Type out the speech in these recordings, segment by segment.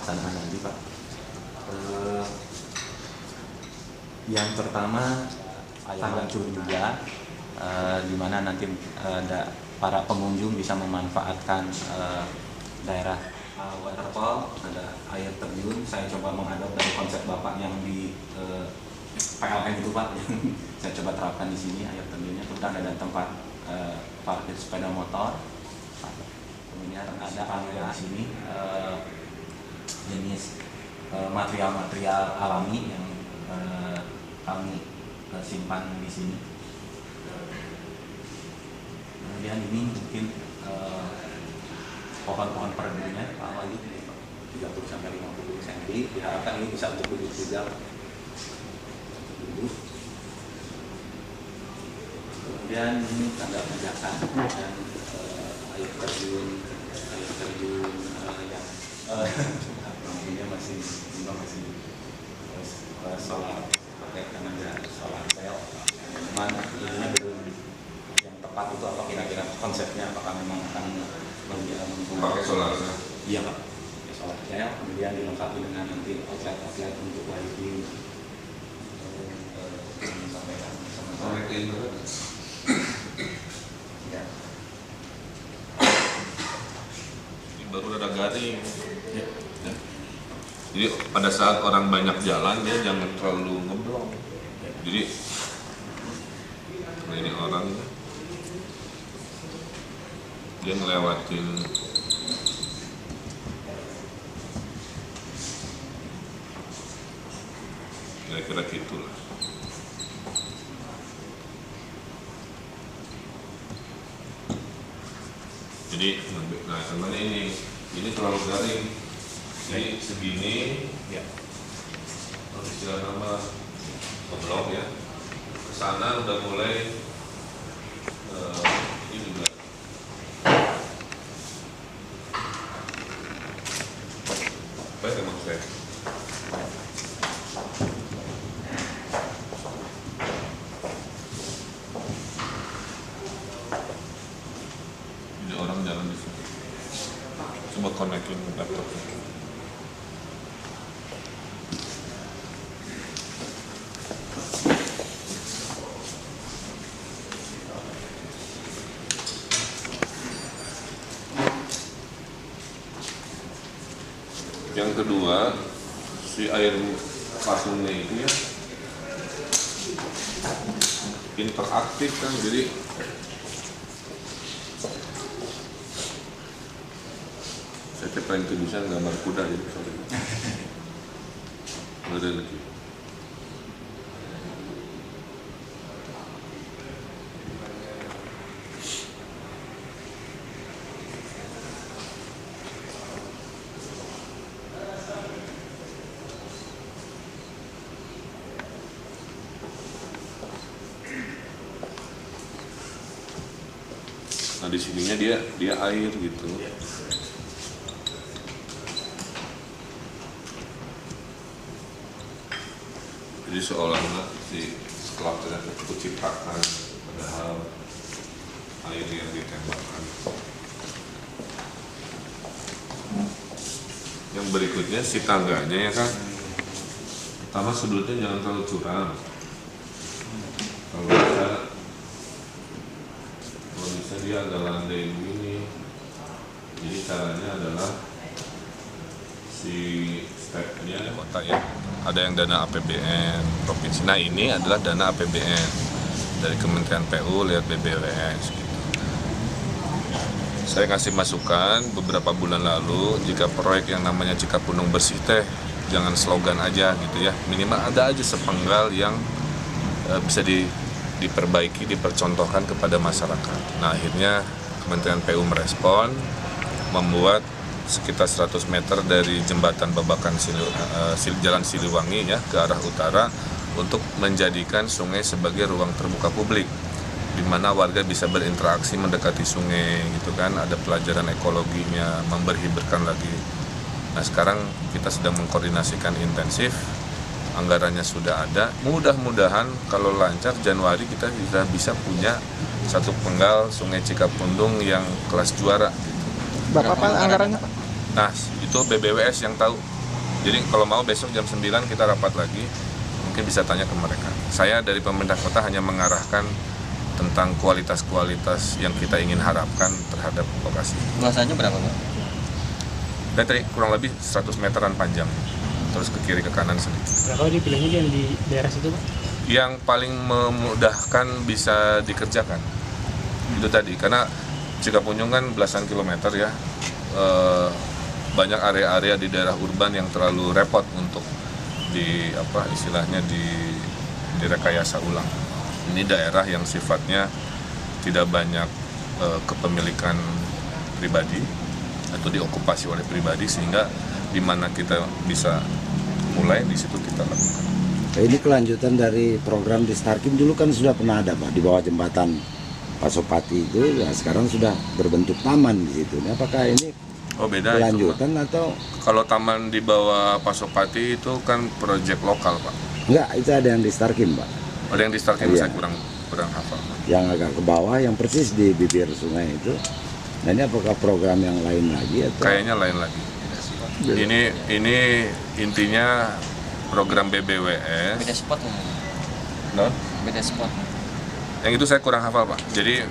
pelaksanaan nanti Pak. Yang pertama Tanjung juga, di mana nanti para pengunjung bisa memanfaatkan daerah waterfall, ada air terjun. Saya coba mengadop dari konsep Bapak yang di PLN itu Pak, saya coba terapkan di sini air terjunnya. Kemudian ada tempat parkir sepeda motor. Kemudian ada area sini jenis material-material alami yang kami simpan di sini. Kemudian ini mungkin pohon-pohon perdunya Pak Wahyu 30 sampai 50 cm. Diharapkan ini bisa untuk duduk juga. Kemudian ini tanda penjagaan dan air terjun yang ini masih solar, pakai tenaga solar cell. Mana ini belum yang tepat itu apa kira-kira konsepnya, apakah memang akan menggunakan solar? Iya Pak, ya, solar cell. Kemudian dilengkapi dengan nanti outlet untuk wifi. Sampaikan sama-sama. Ya. Ini baru ada garing. Ya. Ya. Jadi pada saat orang banyak jalan dia jangan terlalu ngeblok. Jadi nah ini orang dia ngelewatin kira-kira gitulah. Jadi nah namanya ini terlalu garing. Jadi segini Ya. harus istilah nama ngeblok ya. Kesana udah mulai ini juga baik emang saya. Jadi orang jalan di sini. Coba konekin laptopnya. Yang kedua, si air pasungnya itu ya interaktif kan, jadi saya paling kebiasaan gambar kuda jadi sorry. Ada lagi. Nah di sininya dia air gitu. Jadi seolah-olah si sculpture itu ciptakan, padahal air yang ditembakkan. Yang berikutnya si tangganya ya kan. Pertama sudutnya jangan terlalu curam. Kalau bisa dia agak landai begini. Jadi caranya adalah si stepnya kota ya. Ada yang dana APBN provinsi. Nah ini adalah dana APBN dari Kementerian PU lihat BBWS gitu. Saya kasih masukan beberapa bulan lalu, jika proyek yang namanya Cikapundung bersih teh jangan slogan aja gitu ya, minimal ada aja sepenggal yang bisa diperbaiki, dipercontohkan kepada masyarakat. Nah akhirnya Kementerian PU merespon, membuat sekitar 100 meter dari jembatan Babakan Jalan Siliwangi ya ke arah utara untuk menjadikan sungai sebagai ruang terbuka publik di mana warga bisa berinteraksi mendekati sungai gitu kan, ada pelajaran ekologinya, memberhiberkan lagi. Nah sekarang kita sedang mengkoordinasikan intensif, anggarannya sudah ada, mudah-mudahan kalau lancar Januari kita sudah bisa punya satu penggal Sungai Cikapundung yang kelas juara gitu. Berapa Pak anggarannya Pak? Nah, itu itu BBWS yang tahu. Jadi kalau mau besok jam 9 kita rapat lagi, mungkin bisa tanya ke mereka. Saya dari pemerintah kota hanya mengarahkan tentang kualitas-kualitas yang kita ingin harapkan terhadap lokasi. Luasannya berapa, Pak? Dan tadi kurang lebih 100 meteran panjang, terus ke kiri ke kanan sedikit. Nah, kalau dipilihnya yang di daerah situ, Pak? Yang paling memudahkan bisa dikerjakan itu tadi, karena Cikapunyung kan belasan kilometer ya, banyak area-area di daerah urban yang terlalu repot untuk direkayasa ulang. Ini daerah yang sifatnya tidak banyak kepemilikan pribadi atau diokupasi oleh pribadi, sehingga di mana kita bisa mulai di situ kita lakukan. Ini kelanjutan dari program di Starkim. Dulu kan sudah pernah ada, Pak, di bawah jembatan Pasopati itu, ya sekarang sudah berbentuk taman di situ. Ini apakah ini Beda kelanjutan itu, atau kalau taman di bawah Pasopati itu kan proyek lokal, Pak. enggak? Itu ada yang di Starkim, Pak. Ada yang di Starkim, Iya. saya kurang hafal. Yang agak ke bawah, yang persis di bibir sungai itu. Nah, ini apakah program yang lain lagi atau? Kayaknya lain lagi. Ini intinya program BBWS. Beda spot ya? Non? Beda spot. Yang itu saya kurang hafal, Pak. Jadi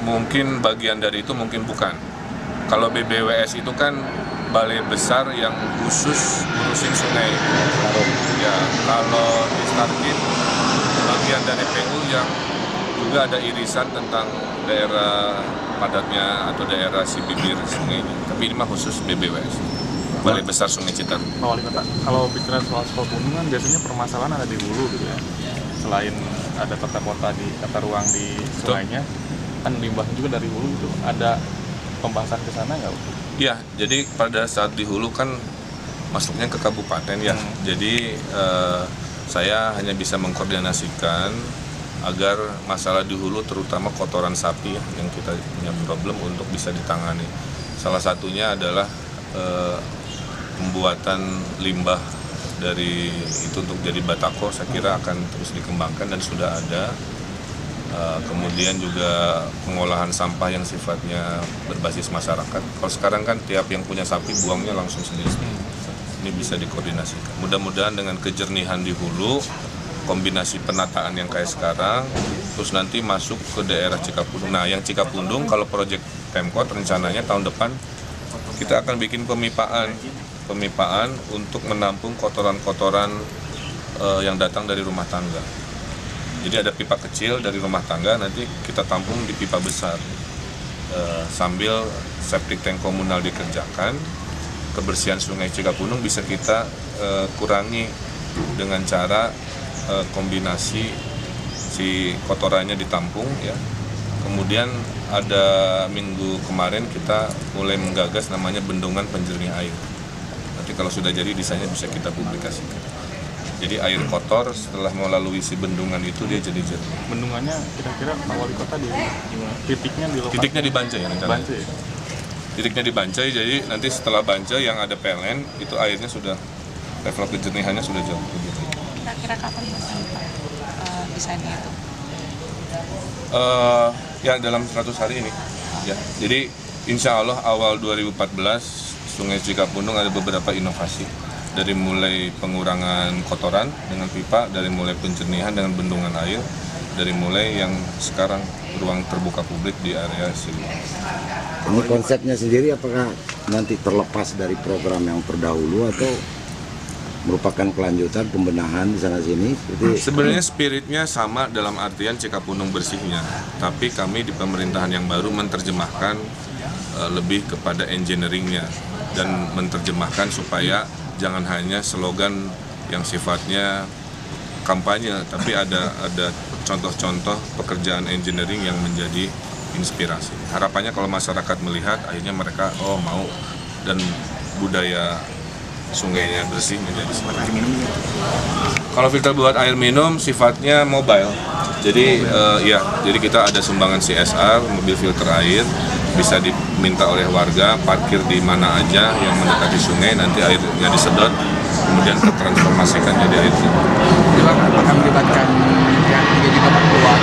mungkin bagian dari itu, mungkin bukan. Kalau BBWS itu kan balai besar yang khusus ngurusin sungai. Ya, kalau di Starkim bagian dari PU yang juga ada irisan tentang daerah padatnya atau daerah si bibir sungai ini. Tapi ini mah khusus BBWS, Balai Besar Sungai Citarum. Pak Wali Kota, kalau bicara soal Sukabumi kan biasanya permasalahan ada di hulu gitu ya. Selain ada tata kota di tata ruang di sungainya, kan limbah juga dari hulu itu. Ada pembahasan ke sana nggak? Ya, jadi pada saat di hulu kan masuknya ke kabupaten ya. Jadi saya hanya bisa mengkoordinasikan agar masalah di hulu terutama kotoran sapi ya, yang kita punya problem untuk bisa ditangani. Salah satunya adalah pembuatan limbah dari itu untuk jadi batako, saya kira akan terus dikembangkan dan sudah ada. Kemudian juga pengolahan sampah yang sifatnya berbasis masyarakat. Kalau sekarang kan tiap yang punya sapi buangnya langsung sendiri. Ini bisa dikoordinasikan. Mudah-mudahan dengan kejernihan di hulu, kombinasi penataan yang kayak sekarang, terus nanti masuk ke daerah Cikapundung. Nah, yang Cikapundung kalau proyek Pemkot rencananya tahun depan kita akan bikin pemipaan untuk menampung kotoran-kotoran yang datang dari rumah tangga. Jadi ada pipa kecil dari rumah tangga, nanti kita tampung di pipa besar. Sambil septic tank komunal dikerjakan, kebersihan sungai Cikapundung bisa kita kurangi dengan cara kombinasi si kotorannya ditampung ya. Kemudian ada minggu kemarin kita mulai menggagas namanya bendungan penjernih air. Nanti kalau sudah jadi desainnya bisa kita publikasikan. Jadi air kotor setelah melalui si bendungan itu dia jadi jernih. Bendungannya kira-kira Pak Wali Kota di titiknya di lokasi? Titiknya di Bancai ya rencananya. Bancai. Titiknya di Bancai, jadi nanti setelah Bancai yang ada PLN itu airnya sudah level kejernihannya sudah jauh lebih tinggi. Kira-kira kapan Pak desainnya itu? Ya dalam 100 hari ini. Ya, jadi insya Allah awal 2014 Sungai Cikapundung ada beberapa inovasi. Dari mulai pengurangan kotoran dengan pipa, dari mulai penjernihan dengan bendungan air, dari mulai yang sekarang ruang terbuka publik di area Siliwangi. Ini konsepnya sendiri apakah nanti terlepas dari program yang terdahulu atau merupakan kelanjutan pembenahan di sana sini? Sebenarnya spiritnya sama dalam artian Cikapundung bersihnya, tapi kami di pemerintahan yang baru menerjemahkan lebih kepada engineeringnya dan menerjemahkan supaya jangan hanya slogan yang sifatnya kampanye, tapi ada contoh-contoh pekerjaan engineering yang menjadi inspirasi. Harapannya kalau masyarakat melihat, akhirnya mereka mau, dan budaya sungainya bersih menjadi seperti itu. Kalau filter buat air minum sifatnya mobile, jadi jadi kita ada sumbangan CSR, mobil filter air, bisa diminta oleh warga parkir di mana aja yang mendekati sungai, nanti airnya disedot, kemudian tertransformasikan jadi air minum. Juga akan melibatkan yang juga Pak keluar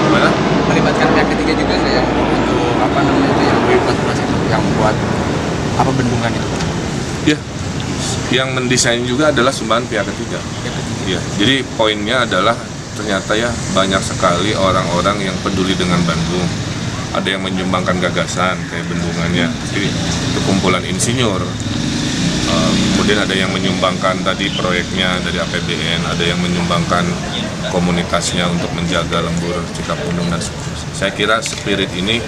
Gimana? melibatkan pihak ketiga juga nggak ya? yang buat apa bendungan itu? Ya, yang mendesain juga adalah sumbangan pihak ketiga. Ya, jadi poinnya adalah ternyata ya banyak sekali orang-orang yang peduli dengan Bandung. Ada yang menyumbangkan gagasan kayak bendungannya, jadi itu kumpulan insinyur. Kemudian ada yang menyumbangkan tadi proyeknya dari APBN, ada yang menyumbangkan komunitasnya untuk menjaga lembur Cikapundung dan seterusnya. Saya kira spirit ini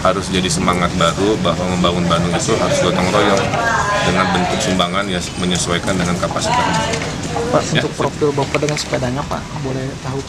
harus jadi semangat baru bahwa membangun Bandung itu harus gotong royong dengan bentuk sumbangan ya menyesuaikan dengan kapasitas. Pak, untuk profil Bapak dengan sepedanya Pak, boleh tahu Pak?